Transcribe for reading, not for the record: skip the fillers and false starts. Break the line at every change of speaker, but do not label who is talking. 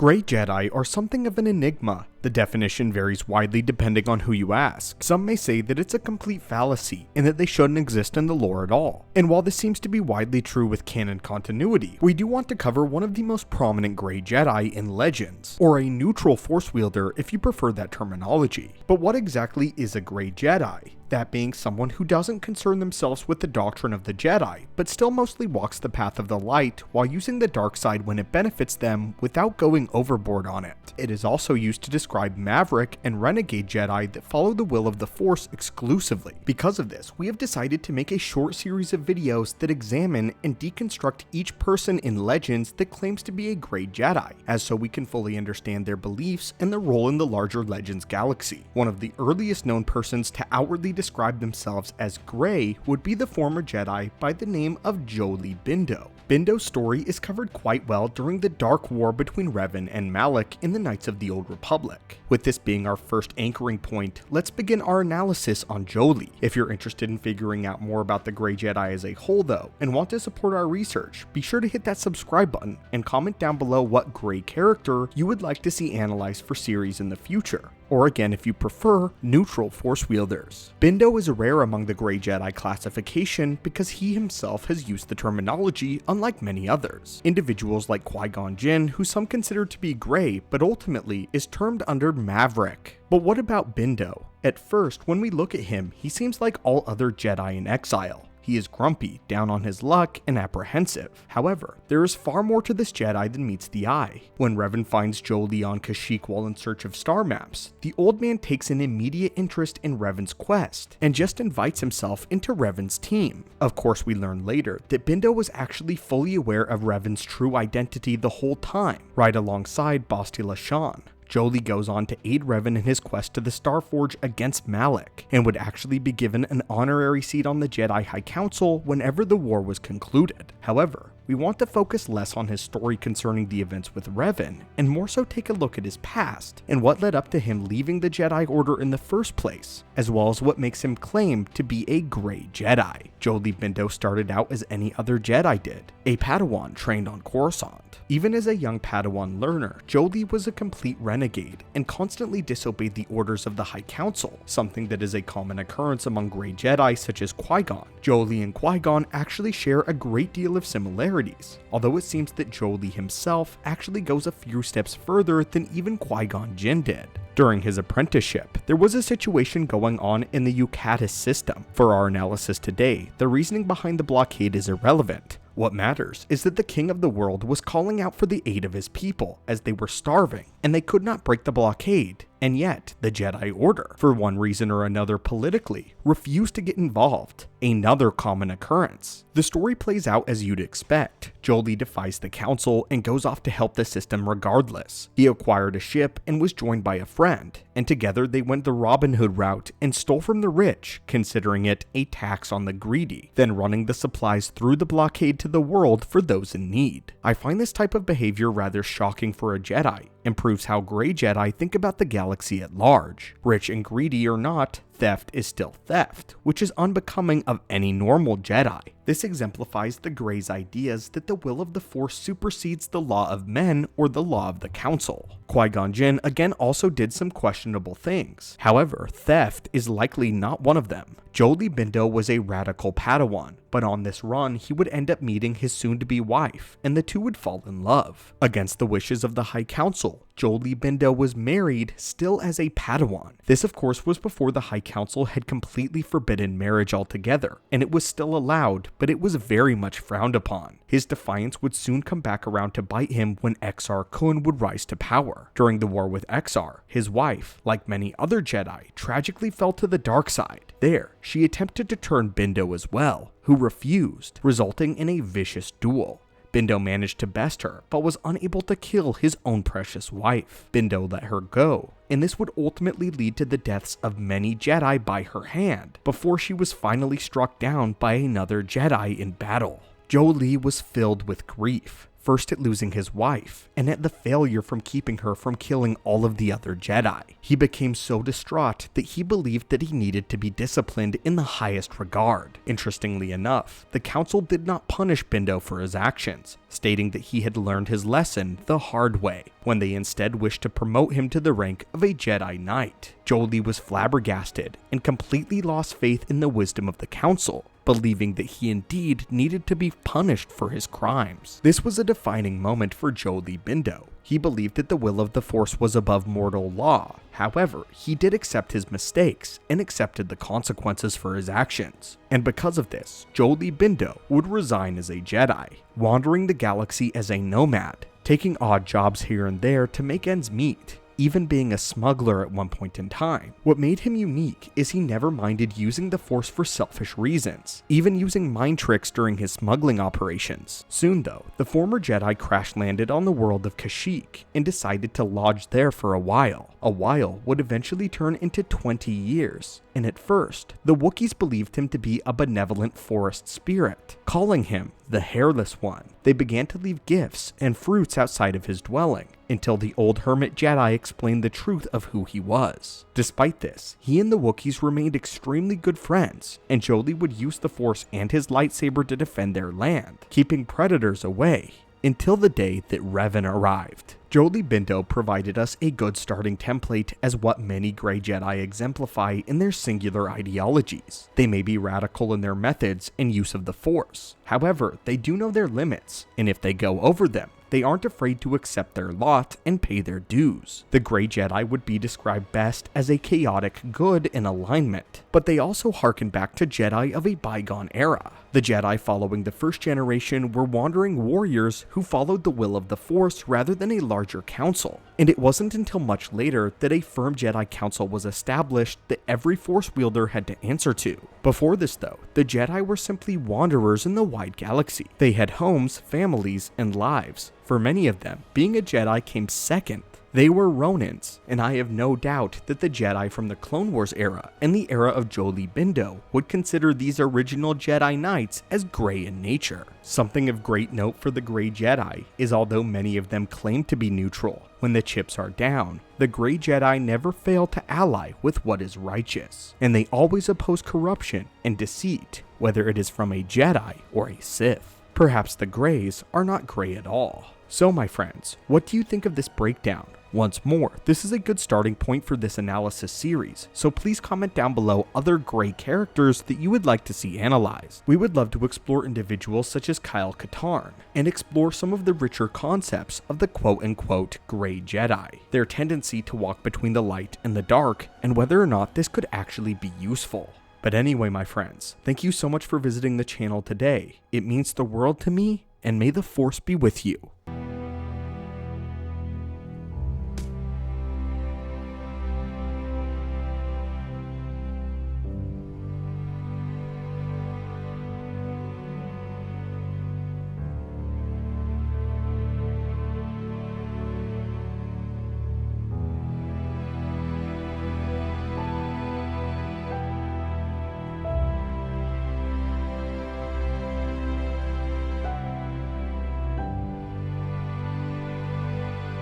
Grey Jedi are something of an enigma. The definition varies widely depending on who you ask. Some may say that it's a complete fallacy and that they shouldn't exist in the lore at all. And while this seems to be widely true with canon continuity, we do want to cover one of the most prominent Grey Jedi in Legends, or a neutral Force wielder if you prefer that terminology. But what exactly is a Grey Jedi? That being someone who doesn't concern themselves with the doctrine of the Jedi, but still mostly walks the path of the light while using the dark side when it benefits them without going overboard on it. It is also used to describe Maverick and Renegade Jedi that follow the will of the Force exclusively. Because of this, we have decided to make a short series of videos that examine and deconstruct each person in Legends that claims to be a Grey Jedi, as so we can fully understand their beliefs and their role in the larger Legends galaxy. One of the earliest known persons to outwardly describe themselves as Grey would be the former Jedi by the name of Jolee Bindo. Bindo's story is covered quite well during the Dark War between Revan and Malak in the Knights of the Old Republic. With this being our first anchoring point, let's begin our analysis on Jolee. If you're interested in figuring out more about the Grey Jedi as a whole though, and want to support our research, be sure to hit that subscribe button and comment down below what Grey character you would like to see analyzed for series in the future. Or again, if you prefer, neutral Force wielders. Bindo is rare among the Grey Jedi classification because he himself has used the terminology unlike many others. Individuals like Qui-Gon Jinn, who some consider to be Grey, but ultimately is termed under Maverick. But what about Bindo? At first, when we look at him, he seems like all other Jedi in exile. He is grumpy, down on his luck, and apprehensive. However, there is far more to this Jedi than meets the eye. When Revan finds Jolee on Kashyyyk while in search of star maps, the old man takes an immediate interest in Revan's quest, and just invites himself into Revan's team. Of course, we learn later that Bindo was actually fully aware of Revan's true identity the whole time, right alongside Bastila Shan. Jolee goes on to aid Revan in his quest to the Starforge against Malak, and would actually be given an honorary seat on the Jedi High Council whenever the war was concluded. However, we want to focus less on his story concerning the events with Revan, and more so take a look at his past, and what led up to him leaving the Jedi Order in the first place, as well as what makes him claim to be a Grey Jedi. Jolee Bindo started out as any other Jedi did, a Padawan trained on Coruscant. Even as a young Padawan learner, Jolee was a complete renegade, and constantly disobeyed the orders of the High Council, something that is a common occurrence among Grey Jedi such as Qui-Gon. Jolee and Qui-Gon actually share a great deal of similarities, although it seems that Jolee himself actually goes a few steps further than even Qui-Gon Jinn did. During his apprenticeship, there was a situation going on in the Yucatis system. For our analysis today, the reasoning behind the blockade is irrelevant. What matters is that the king of the world was calling out for the aid of his people as they were starving, and they could not break the blockade. And yet, the Jedi Order, for one reason or another politically, refused to get involved. Another common occurrence. The story plays out as you'd expect. Jolee defies the council and goes off to help the system regardless. He acquired a ship and was joined by a friend, and together they went the Robin Hood route and stole from the rich, considering it a tax on the greedy, then running the supplies through the blockade to the world for those in need. I find this type of behavior rather shocking for a Jedi, and proves how Grey Jedi think about the galaxy at large. Rich and greedy or not, theft is still theft, which is unbecoming of any normal Jedi. This exemplifies the Grey's ideas that the will of the Force supersedes the law of men or the law of the Council. Qui-Gon Jinn again also did some questionable things. However, theft is likely not one of them. Jolee Bindo was a radical Padawan, but on this run he would end up meeting his soon-to-be wife, and the two would fall in love. Against the wishes of the High Council, Jolee Bindo was married still as a Padawan. This of course was before the High Council had completely forbidden marriage altogether, and it was still allowed, but it was very much frowned upon. His defiance would soon come back around to bite him when Exar Kun would rise to power. During the war with Exar, his wife, like many other Jedi, tragically fell to the dark side. There, she attempted to turn Bindo as well, who refused, resulting in a vicious duel. Bindo managed to best her, but was unable to kill his own precious wife. Bindo let her go, and this would ultimately lead to the deaths of many Jedi by her hand, before she was finally struck down by another Jedi in battle. Jolee was filled with grief. first at losing his wife, and at the failure from keeping her from killing all of the other Jedi. He became so distraught that he believed that he needed to be disciplined in the highest regard. Interestingly enough, the Council did not punish Bindo for his actions, stating that he had learned his lesson the hard way, when they instead wished to promote him to the rank of a Jedi Knight. Jolee was flabbergasted and completely lost faith in the wisdom of the Council, believing that he indeed needed to be punished for his crimes. This was a defining moment for Jolee Bindo. He believed that the will of the Force was above mortal law. However, he did accept his mistakes and accepted the consequences for his actions. And because of this, Jolee Bindo would resign as a Jedi, wandering the galaxy as a nomad, taking odd jobs here and there to make ends meet, even being a smuggler at one point in time. What made him unique is he never minded using the Force for selfish reasons, even using mind tricks during his smuggling operations. Soon though, the former Jedi crash landed on the world of Kashyyyk and decided to lodge there for a while. A while would eventually turn into 20 years, and at first, the Wookiees believed him to be a benevolent forest spirit, calling him the Hairless One. They began to leave gifts and fruits outside of his dwelling, until the old hermit Jedi explained the truth of who he was. Despite this, he and the Wookiees remained extremely good friends, and Jolee would use the Force and his lightsaber to defend their land, keeping predators away, until the day that Revan arrived. Jolee Bindo provided us a good starting template as what many Grey Jedi exemplify in their singular ideologies. They may be radical in their methods and use of the Force. However, they do know their limits, and if they go over them, they aren't afraid to accept their lot and pay their dues. The Grey Jedi would be described best as a chaotic good in alignment, but they also harken back to Jedi of a bygone era. The Jedi following the first generation were wandering warriors who followed the will of the Force rather than a larger council, and it wasn't until much later that a firm Jedi Council was established that every Force wielder had to answer to. Before this though, the Jedi were simply wanderers in the wide galaxy. They had homes, families, and lives. For many of them, being a Jedi came second. They were Ronins, and I have no doubt that the Jedi from the Clone Wars era and the era of Jolee Bindo would consider these original Jedi Knights as grey in nature. Something of great note for the Grey Jedi is although many of them claim to be neutral, when the chips are down, the Grey Jedi never fail to ally with what is righteous, and they always oppose corruption and deceit, whether it is from a Jedi or a Sith. Perhaps the Greys are not grey at all. So my friends, what do you think of this breakdown? Once more, this is a good starting point for this analysis series, so please comment down below other Grey characters that you would like to see analyzed. We would love to explore individuals such as Kyle Katarn, and explore some of the richer concepts of the quote-unquote Grey Jedi, their tendency to walk between the light and the dark, and whether or not this could actually be useful. But anyway, my friends, thank you so much for visiting the channel today. It means the world to me, and may the Force be with you.